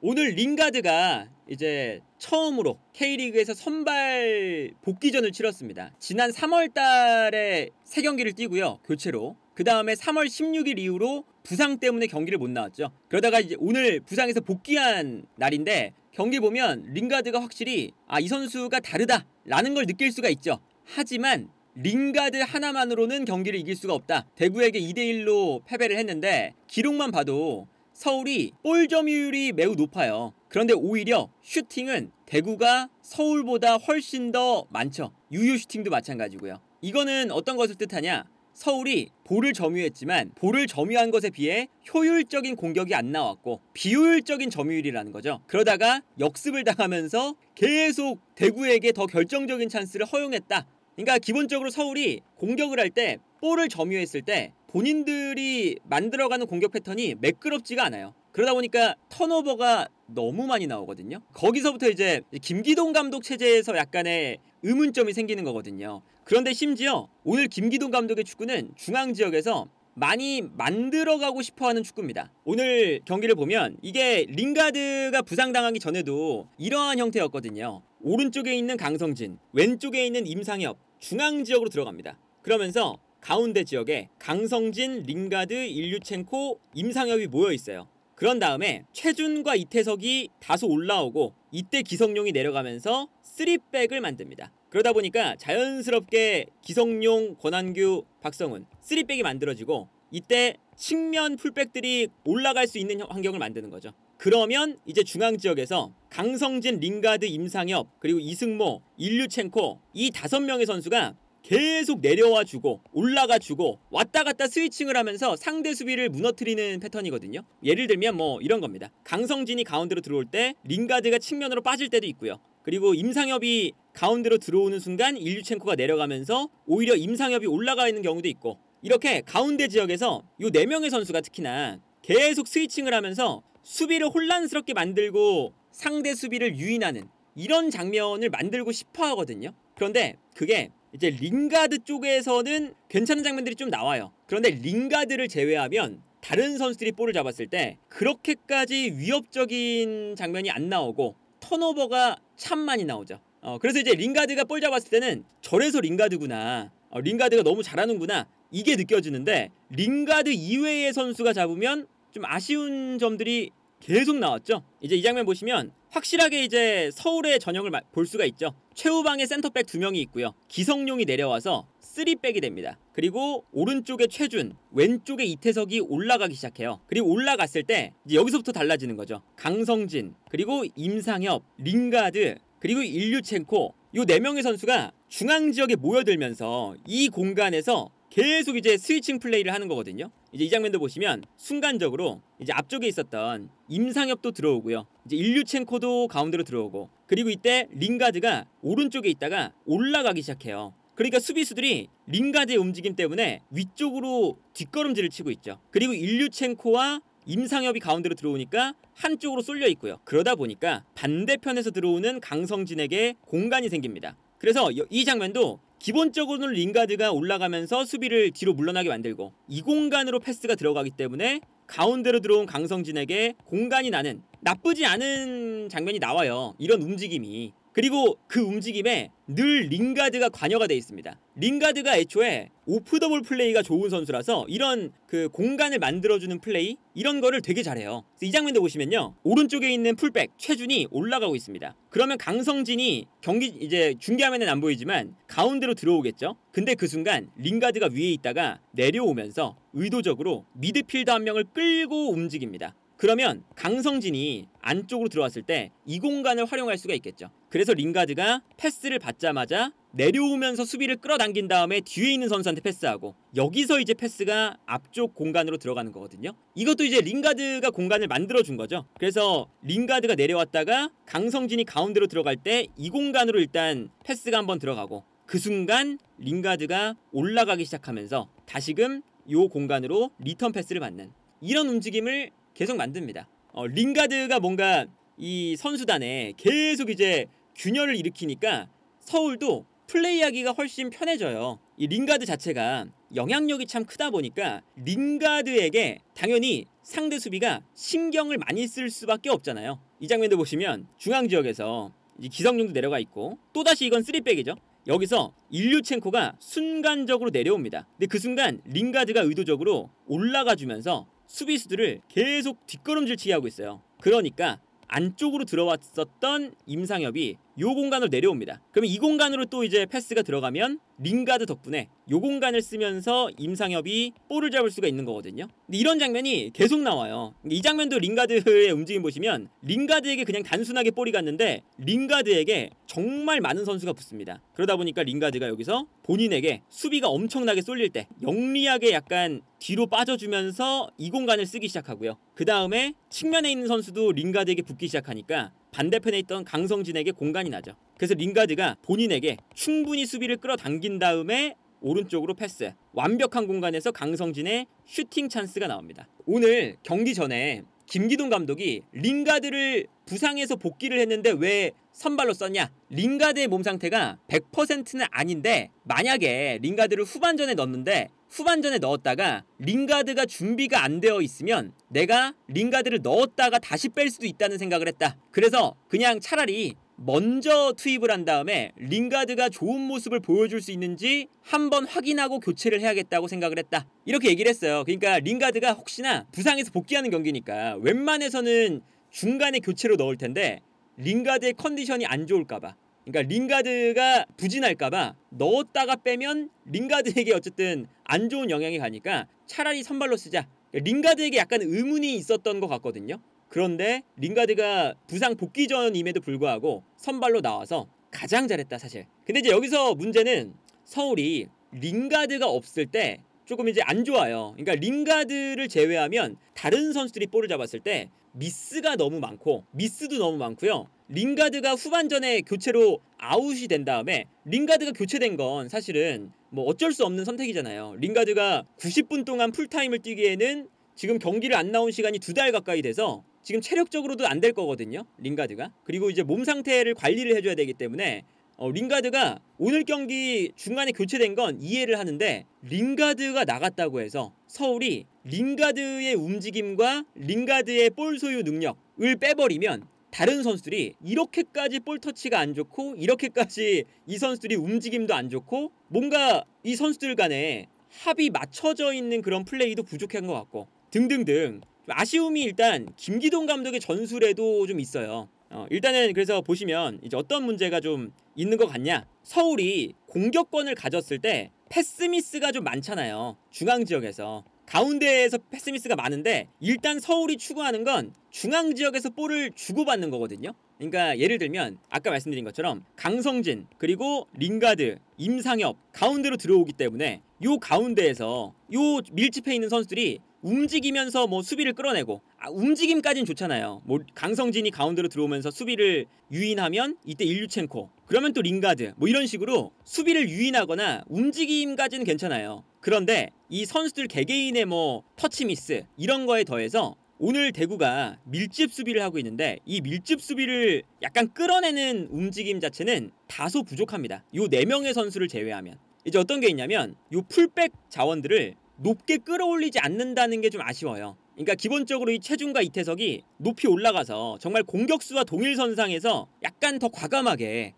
오늘 링가드가 이제 처음으로 K리그에서 선발 복귀전을 치렀습니다. 지난 3월 달에 3경기를 뛰고요. 교체로. 그 다음에 3월 16일 이후로 부상 때문에 경기를 못 나왔죠. 그러다가 이제 오늘 부상에서 복귀한 날인데 경기 보면 링가드가 확실히 이 선수가 다르다 라는 걸 느낄 수가 있죠. 하지만 링가드 하나만으로는 경기를 이길 수가 없다. 대구에게 2대1로 패배를 했는데 기록만 봐도 서울이 볼 점유율이 매우 높아요. 그런데 오히려 슈팅은 대구가 서울보다 훨씬 더 많죠. 유효 슈팅도 마찬가지고요. 이거는 어떤 것을 뜻하냐? 서울이 볼을 점유했지만 볼을 점유한 것에 비해 효율적인 공격이 안 나왔고 비효율적인 점유율이라는 거죠. 그러다가 역습을 당하면서 계속 대구에게 더 결정적인 찬스를 허용했다. 그러니까 기본적으로 서울이 공격을 할 때 볼을 점유했을 때 본인들이 만들어가는 공격 패턴이 매끄럽지가 않아요. 그러다 보니까 턴오버가 너무 많이 나오거든요. 거기서부터 이제 김기동 감독 체제에서 약간의 의문점이 생기는 거거든요. 그런데 심지어 오늘 김기동 감독의 축구는 중앙 지역에서 많이 만들어가고 싶어하는 축구입니다. 오늘 경기를 보면 이게 링가드가 부상당하기 전에도 이러한 형태였거든요. 오른쪽에 있는 강성진, 왼쪽에 있는 임상엽, 중앙 지역으로 들어갑니다. 그러면서 가운데 지역에 강성진, 링가드, 일류첸코, 임상엽이 모여있어요. 그런 다음에 최준과 이태석이 다소 올라오고 이때 기성용이 내려가면서 3백을 만듭니다. 그러다 보니까 자연스럽게 기성용, 권한규, 박성훈 3백이 만들어지고 이때 측면 풀백들이 올라갈 수 있는 환경을 만드는 거죠. 그러면 이제 중앙 지역에서 강성진, 링가드, 임상엽, 그리고 이승모, 일류첸코 이 5명의 선수가 계속 내려와주고 올라가주고 왔다갔다 스위칭을 하면서 상대 수비를 무너뜨리는 패턴이거든요. 예를 들면 뭐 이런 겁니다. 강성진이 가운데로 들어올 때 링가드가 측면으로 빠질 때도 있고요. 그리고 임상엽이 가운데로 들어오는 순간 일류첸코가 내려가면서 오히려 임상엽이 올라가 있는 경우도 있고, 이렇게 가운데 지역에서 요 4명의 선수가 특히나 계속 스위칭을 하면서 수비를 혼란스럽게 만들고 상대 수비를 유인하는 이런 장면을 만들고 싶어 하거든요. 그런데 그게 이제 링가드 쪽에서는 괜찮은 장면들이 좀 나와요. 그런데 링가드를 제외하면 다른 선수들이 볼을 잡았을 때 그렇게까지 위협적인 장면이 안 나오고 턴오버가 참 많이 나오죠. 그래서 이제 링가드가 볼 잡았을 때는 저래서 링가드구나, 링가드가 너무 잘하는구나, 이게 느껴지는데 링가드 이외의 선수가 잡으면 좀 아쉬운 점들이 계속 나왔죠. 이제 이 장면 보시면 확실하게 이제 서울의 전형을 볼 수가 있죠. 최후방에 센터백 2명이 있고요. 기성용이 내려와서 3백이 됩니다. 그리고 오른쪽에 최준, 왼쪽에 이태석이 올라가기 시작해요. 그리고 올라갔을 때 이제 여기서부터 달라지는 거죠. 강성진, 그리고 임상엽, 링가드, 그리고 일류첸코, 요 4명의 선수가 중앙 지역에 모여들면서 이 공간에서 계속 이제 스위칭 플레이를 하는 거거든요. 이제 이 장면도 보시면 순간적으로 이제 앞쪽에 있었던 임상엽도 들어오고요. 이제 일류첸코도 가운데로 들어오고, 그리고 이때 링가드가 오른쪽에 있다가 올라가기 시작해요. 그러니까 수비수들이 링가드의 움직임 때문에 위쪽으로 뒷걸음질을 치고 있죠. 그리고 일류첸코와 임상엽이 가운데로 들어오니까 한쪽으로 쏠려 있고요. 그러다 보니까 반대편에서 들어오는 강성진에게 공간이 생깁니다. 그래서 이 장면도 기본적으로는 링가드가 올라가면서 수비를 뒤로 물러나게 만들고 이 공간으로 패스가 들어가기 때문에 가운데로 들어온 강성진에게 공간이 나는 나쁘지 않은 장면이 나와요. 이런 움직임이. 그리고 그 움직임에 늘 링가드가 관여가 돼 있습니다. 링가드가 애초에 오프 더 볼 플레이가 좋은 선수라서 이런 그 공간을 만들어주는 플레이, 이런 거를 되게 잘해요. 이 장면도 보시면요, 오른쪽에 있는 풀백 최준이 올라가고 있습니다. 그러면 강성진이 경기 이제 중계화면은 안 보이지만 가운데로 들어오겠죠. 근데 그 순간 링가드가 위에 있다가 내려오면서 의도적으로 미드필더 한 명을 끌고 움직입니다. 그러면 강성진이 안쪽으로 들어왔을 때 이 공간을 활용할 수가 있겠죠. 그래서 링가드가 패스를 받자마자 내려오면서 수비를 끌어당긴 다음에 뒤에 있는 선수한테 패스하고, 여기서 이제 패스가 앞쪽 공간으로 들어가는 거거든요. 이것도 이제 링가드가 공간을 만들어준 거죠. 그래서 링가드가 내려왔다가 강성진이 가운데로 들어갈 때 이 공간으로 일단 패스가 한번 들어가고, 그 순간 링가드가 올라가기 시작하면서 다시금 요 공간으로 리턴 패스를 받는 이런 움직임을 계속 만듭니다. 링가드가 뭔가 이 선수단에 계속 이제 균열을 일으키니까 서울도 플레이하기가 훨씬 편해져요. 이 링가드 자체가 영향력이 참 크다 보니까 링가드에게 당연히 상대 수비가 신경을 많이 쓸 수밖에 없잖아요. 이 장면도 보시면 중앙 지역에서 이제 기성용도 내려가 있고 또다시 이건 3백이죠. 여기서 일류첸코가 순간적으로 내려옵니다. 근데 그 순간 링가드가 의도적으로 올라가 주면서 수비수들을 계속 뒷걸음질치게 하고 있어요. 그러니까 안쪽으로 들어왔었던 임상엽이 요 공간으로 내려옵니다. 그러면 이 공간으로 또 이제 패스가 들어가면 링가드 덕분에 요 공간을 쓰면서 임상엽이 볼을 잡을 수가 있는 거거든요. 근데 이런 장면이 계속 나와요. 이 장면도 링가드의 움직임 보시면 링가드에게 그냥 단순하게 볼이 갔는데 링가드에게 정말 많은 선수가 붙습니다. 그러다 보니까 링가드가 여기서 본인에게 수비가 엄청나게 쏠릴 때 영리하게 약간 뒤로 빠져주면서 이 공간을 쓰기 시작하고요. 그 다음에 측면에 있는 선수도 링가드에게 붙기 시작하니까 반대편에 있던 강성진에게 공간이 나죠. 그래서 링가드가 본인에게 충분히 수비를 끌어당긴 다음에 오른쪽으로 패스, 완벽한 공간에서 강성진의 슈팅 찬스가 나옵니다. 오늘 경기 전에 김기동 감독이 링가드를 부상해서 복귀를 했는데 왜 선발로 썼냐? 링가드의 몸 상태가 100%는 아닌데 만약에 링가드를 후반전에 넣었는데 후반전에 넣었다가 링가드가 준비가 안 되어 있으면 내가 링가드를 넣었다가 다시 뺄 수도 있다는 생각을 했다. 그래서 그냥 차라리 먼저 투입을 한 다음에 링가드가 좋은 모습을 보여줄 수 있는지 한번 확인하고 교체를 해야겠다고 생각을 했다. 이렇게 얘기를 했어요. 그러니까 링가드가 혹시나 부상해서 복귀하는 경기니까 웬만해서는 중간에 교체로 넣을 텐데 링가드의 컨디션이 안 좋을까봐, 그러니까 링가드가 부진할까봐 넣었다가 빼면 링가드에게 어쨌든 안 좋은 영향이 가니까 차라리 선발로 쓰자. 링가드에게 약간 의문이 있었던 것 같거든요. 그런데 링가드가 부상 복귀 전임에도 불구하고 선발로 나와서 가장 잘했다 사실. 근데 이제 여기서 문제는 서울이 링가드가 없을 때 조금 이제 안 좋아요. 그러니까 링가드를 제외하면 다른 선수들이 볼을 잡았을 때 미스가 너무 많고 미스도 너무 많고요. 링가드가 후반전에 교체로 아웃이 된 다음에 링가드가 교체된 건 사실은 뭐 어쩔 수 없는 선택이잖아요. 링가드가 90분 동안 풀타임을 뛰기에는 지금 경기를 안 나온 시간이 2달 가까이 돼서 지금 체력적으로도 안 될 거거든요. 링가드가. 그리고 이제 몸 상태를 관리를 해줘야 되기 때문에 링가드가 오늘 경기 중간에 교체된 건 이해를 하는데 링가드가 나갔다고 해서 서울이 링가드의 움직임과 링가드의 볼 소유 능력을 빼버리면 다른 선수들이 이렇게까지 볼 터치가 안 좋고 이렇게까지 이 선수들이 움직임도 안 좋고 뭔가 이 선수들 간에 합이 맞춰져 있는 그런 플레이도 부족한 것 같고 등등등 아쉬움이 일단 김기동 감독의 전술에도 좀 있어요. 일단은 그래서 보시면 이제 어떤 문제가 좀 있는 것 같냐? 서울이 공격권을 가졌을 때 패스미스가 좀 많잖아요. 중앙 지역에서. 가운데에서 패스미스가 많은데 일단 서울이 추구하는 건 중앙 지역에서 볼을 주고받는 거거든요. 그러니까 예를 들면 아까 말씀드린 것처럼 강성진 그리고 링가드, 임상엽 가운데로 들어오기 때문에 요 가운데에서 요 밀집해 있는 선수들이 움직이면서 뭐 수비를 끌어내고 움직임까지는 좋잖아요. 뭐 강성진이 가운데로 들어오면서 수비를 유인하면 이때 일류첸코 그러면 또 링가드 뭐 이런 식으로 수비를 유인하거나 움직임까지는 괜찮아요. 그런데 이 선수들 개개인의 뭐 터치 미스 이런 거에 더해서 오늘 대구가 밀집 수비를 하고 있는데 이 밀집 수비를 약간 끌어내는 움직임 자체는 다소 부족합니다. 요 4명의 선수를 제외하면. 이제 어떤 게 있냐면 요 풀백 자원들을 높게 끌어올리지 않는다는 게 좀 아쉬워요. 그러니까 기본적으로 이 최준과 이태석이 높이 올라가서 정말 공격수와 동일선상에서 약간 더 과감하게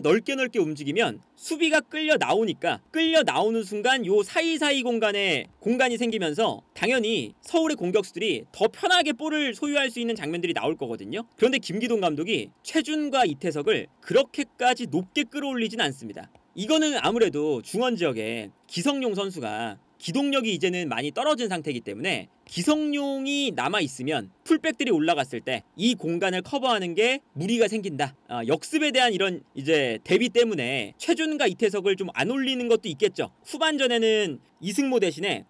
넓게 움직이면 수비가 끌려 나오니까 끌려 나오는 순간 요 사이사이 공간이 생기면서 당연히 서울의 공격수들이 더 편하게 볼을 소유할 수 있는 장면들이 나올 거거든요. 그런데 김기동 감독이 최준과 이태석을 그렇게까지 높게 끌어올리진 않습니다. 이거는 아무래도 중원 지역에 기성용 선수가 기동력이 이제는 많이 떨어진 상태이기 때문에 기성용이 남아있으면 풀백들이 올라갔을 때 이 공간을 커버하는 게 무리가 생긴다. 역습에 대한 이런 이제 대비 때문에 최준과 이태석을 좀 안 올리는 것도 있겠죠. 후반전에는 이승모 대신에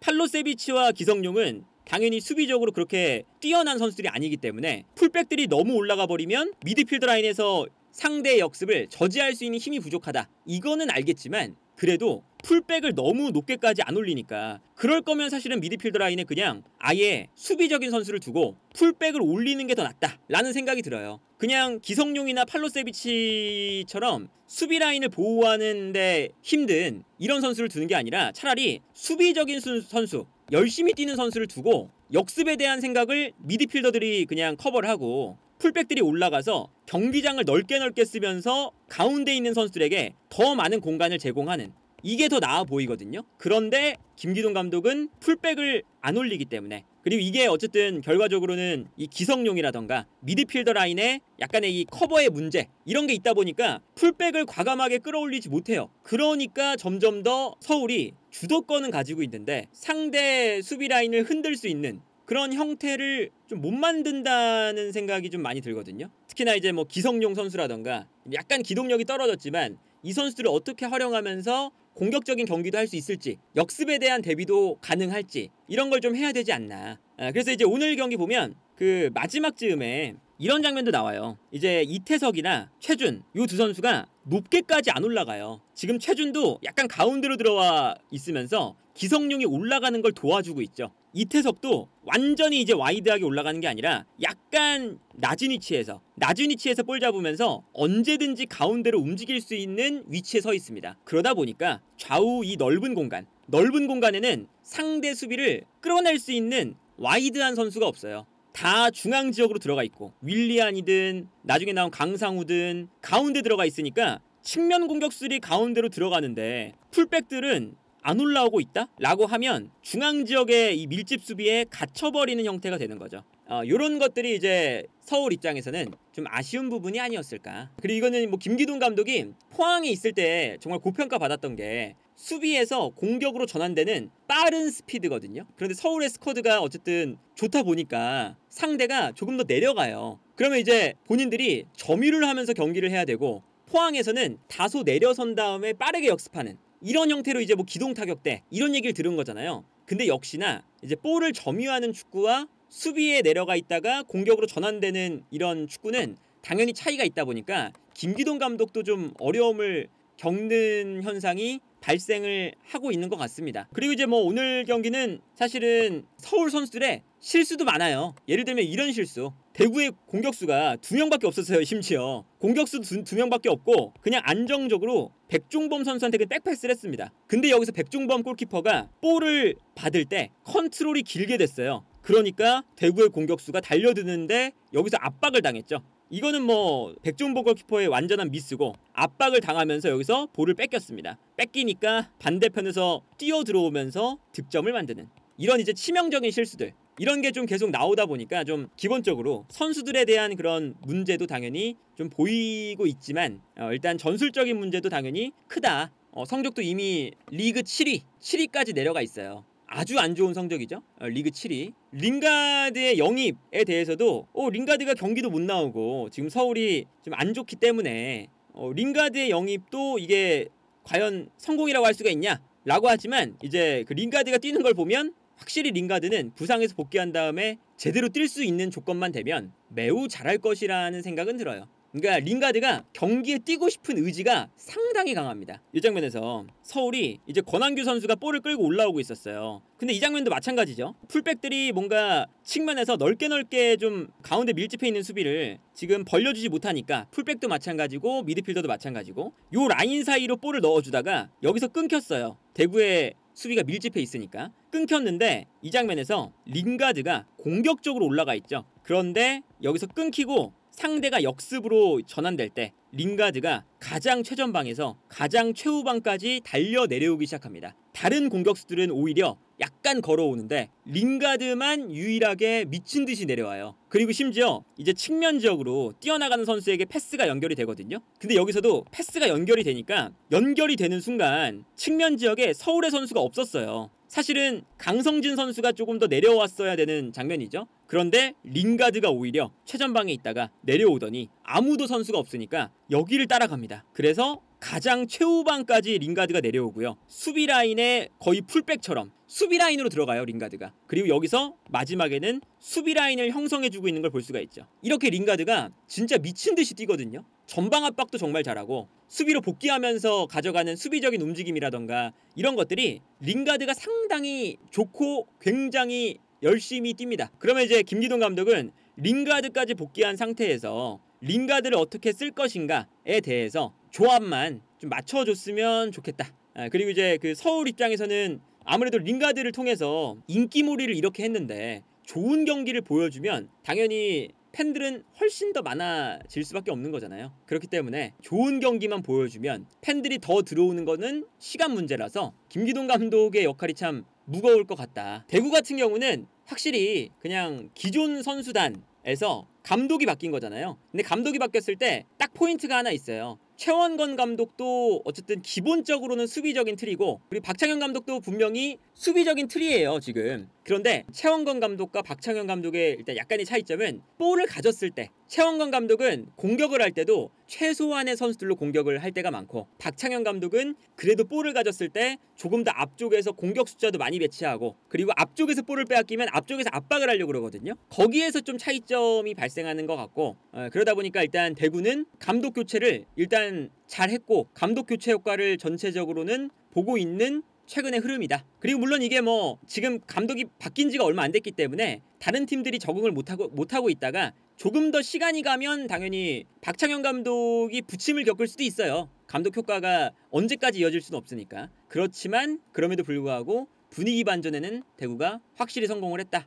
팔로세비치와 기성용은 당연히 수비적으로 그렇게 뛰어난 선수들이 아니기 때문에 풀백들이 너무 올라가 버리면 미드필더 라인에서 상대의 역습을 저지할 수 있는 힘이 부족하다. 이거는 알겠지만 그래도 풀백을 너무 높게까지 안 올리니까 그럴 거면 사실은 미드필더 라인에 그냥 아예 수비적인 선수를 두고 풀백을 올리는 게 더 낫다 라는 생각이 들어요. 그냥 기성용이나 팔로세비치처럼 수비 라인을 보호하는데 힘든 이런 선수를 두는 게 아니라 차라리 수비적인 선수 열심히 뛰는 선수를 두고 역습에 대한 생각을 미드필더들이 그냥 커버를 하고 풀백들이 올라가서 경기장을 넓게 쓰면서 가운데 있는 선수들에게 더 많은 공간을 제공하는, 이게 더 나아 보이거든요. 그런데 김기동 감독은 풀백을 안 올리기 때문에, 그리고 이게 어쨌든 결과적으로는 이 기성용이라던가 미드필더 라인에 약간의 이 커버의 문제, 이런 게 있다 보니까 풀백을 과감하게 끌어올리지 못해요. 그러니까 점점 더 서울이 주도권은 가지고 있는데 상대 수비 라인을 흔들 수 있는 그런 형태를 좀 못 만든다는 생각이 좀 많이 들거든요. 특히나 이제 뭐 기성용 선수라던가 약간 기동력이 떨어졌지만 이 선수들을 어떻게 활용하면서 공격적인 경기도 할 수 있을지, 역습에 대한 대비도 가능할지, 이런 걸 좀 해야 되지 않나. 그래서 이제 오늘 경기 보면 그 마지막 즈음에 이런 장면도 나와요. 이제 이태석이나 최준, 요 두 선수가 높게까지 안 올라가요. 지금 최준도 약간 가운데로 들어와 있으면서 기성용이 올라가는 걸 도와주고 있죠. 이태석도 완전히 이제 와이드하게 올라가는 게 아니라 약간 낮은 위치에서 볼 잡으면서 언제든지 가운데로 움직일 수 있는 위치에 서 있습니다. 그러다 보니까 좌우 이 넓은 공간에는 상대 수비를 끌어낼 수 있는 와이드한 선수가 없어요. 다 중앙 지역으로 들어가 있고 윌리안이든 나중에 나온 강상우든 가운데 들어가 있으니까 측면 공격수들이 가운데로 들어가는데 풀백들은 안 올라오고 있다? 라고 하면 중앙 지역의 이 밀집 수비에 갇혀버리는 형태가 되는 거죠. 요런 것들이 이제 서울 입장에서는 좀 아쉬운 부분이 아니었을까. 그리고 이거는 뭐 김기동 감독이 포항에 있을 때 정말 고평가 받았던 게 수비에서 공격으로 전환되는 빠른 스피드거든요. 그런데 서울의 스쿼드가 어쨌든 좋다 보니까 상대가 조금 더 내려가요. 그러면 이제 본인들이 점유를 하면서 경기를 해야 되고, 포항에서는 다소 내려선 다음에 빠르게 역습하는 이런 형태로 이제 뭐 기동 타격대 이런 얘기를 들은 거잖아요. 근데 역시나 이제 볼을 점유하는 축구와 수비에 내려가 있다가 공격으로 전환되는 이런 축구는 당연히 차이가 있다 보니까 김기동 감독도 좀 어려움을 겪는 현상이 발생을 하고 있는 것 같습니다. 그리고 이제 뭐 오늘 경기는 사실은 서울 선수들의 실수도 많아요. 예를 들면 이런 실수. 대구의 공격수가 2명밖에 없었어요. 심지어 공격수 2명밖에 없고 그냥 안정적으로 백종범 선수한테 그냥 백패스를 했습니다. 근데 여기서 백종범 골키퍼가 볼을 받을 때 컨트롤이 길게 됐어요. 그러니까 대구의 공격수가 달려드는데 여기서 압박을 당했죠. 이거는 뭐 백종범 골키퍼의 완전한 미스고 압박을 당하면서 여기서 볼을 뺏겼습니다. 뺏기니까 반대편에서 뛰어 들어오면서 득점을 만드는 이런 이제 치명적인 실수들, 이런 게 좀 계속 나오다 보니까 좀 기본적으로 선수들에 대한 그런 문제도 당연히 좀 보이고 있지만 일단 전술적인 문제도 당연히 크다. 성적도 이미 리그 7위까지 내려가 있어요. 아주 안 좋은 성적이죠. 리그 7위. 링가드의 영입에 대해서도 링가드가 경기도 못 나오고 지금 서울이 좀 안 좋기 때문에 링가드의 영입도 이게 과연 성공이라고 할 수가 있냐? 라고 하지만 이제 그 링가드가 뛰는 걸 보면 확실히 링가드는 부상에서 복귀한 다음에 제대로 뛸 수 있는 조건만 되면 매우 잘할 것이라는 생각은 들어요. 그러니까 링가드가 경기에 뛰고 싶은 의지가 상당히 강합니다. 이 장면에서 서울이 이제 권한규 선수가 볼을 끌고 올라오고 있었어요. 근데 이 장면도 마찬가지죠. 풀백들이 뭔가 측면에서 넓게 좀 가운데 밀집해 있는 수비를 지금 벌려주지 못하니까 풀백도 마찬가지고 미드필더도 마찬가지고 요 라인 사이로 볼을 넣어주다가 여기서 끊겼어요. 대구의 수비가 밀집해 있으니까 끊겼는데 이 장면에서 링가드가 공격적으로 올라가 있죠. 그런데 여기서 끊기고 상대가 역습으로 전환될 때 링가드가 가장 최전방에서 가장 최후방까지 달려 내려오기 시작합니다. 다른 공격수들은 오히려 약간 걸어오는데 링가드만 유일하게 미친 듯이 내려와요. 그리고 심지어 이제 측면 지역으로 뛰어나가는 선수에게 패스가 연결이 되거든요. 근데 여기서도 패스가 연결이 되니까 연결이 되는 순간 측면 지역에 서울의 선수가 없었어요. 사실은 강성진 선수가 조금 더 내려왔어야 되는 장면이죠. 그런데 링가드가 오히려 최전방에 있다가 내려오더니 아무도 선수가 없으니까 여기를 따라갑니다. 그래서 가장 최후방까지 링가드가 내려오고요. 수비 라인에 거의 풀백처럼 수비 라인으로 들어가요, 링가드가. 그리고 여기서 마지막에는 수비 라인을 형성해주고 있는 걸 볼 수가 있죠. 이렇게 링가드가 진짜 미친 듯이 뛰거든요. 전방 압박도 정말 잘하고 수비로 복귀하면서 가져가는 수비적인 움직임이라던가 이런 것들이 링가드가 상당히 좋고 굉장히 열심히 뜁니다. 그러면 이제 김기동 감독은 링가드까지 복귀한 상태에서 링가드를 어떻게 쓸 것인가에 대해서 조합만 좀 맞춰줬으면 좋겠다. 그리고 이제 그 서울 입장에서는 아무래도 링가드를 통해서 인기몰이를 이렇게 했는데 좋은 경기를 보여주면 당연히 팬들은 훨씬 더 많아질 수밖에 없는 거잖아요. 그렇기 때문에 좋은 경기만 보여주면 팬들이 더 들어오는 거는 시간 문제라서 김기동 감독의 역할이 참 무거울 것 같다. 대구 같은 경우는 확실히 그냥 기존 선수단에서 감독이 바뀐 거잖아요. 근데 감독이 바뀌었을 때 딱 포인트가 하나 있어요. 최원건 감독도 어쨌든 기본적으로는 수비적인 틀이고, 그리고 박창현 감독도 분명히 수비적인 틀이에요 지금. 그런데 최원건 감독과 박창현 감독의 일단 약간의 차이점은 볼을 가졌을 때 최원건 감독은 공격을 할 때도 최소한의 선수들로 공격을 할 때가 많고, 박창현 감독은 그래도 볼을 가졌을 때 조금 더 앞쪽에서 공격 숫자도 많이 배치하고, 그리고 앞쪽에서 볼을 빼앗기면 앞쪽에서 압박을 하려고 그러거든요. 거기에서 좀 차이점이 발생하는 것 같고, 그러다 보니까 일단 대구는 감독 교체를 일단 잘했고, 감독 교체 효과를 전체적으로는 보고 있는 최근의 흐름이다. 그리고 물론 이게 뭐 지금 감독이 바뀐 지가 얼마 안 됐기 때문에 다른 팀들이 적응을 못하고 있다가 조금 더 시간이 가면 당연히 박창현 감독이 부침을 겪을 수도 있어요. 감독 효과가 언제까지 이어질 수는 없으니까. 그렇지만 그럼에도 불구하고 분위기 반전에는 대구가 확실히 성공을 했다.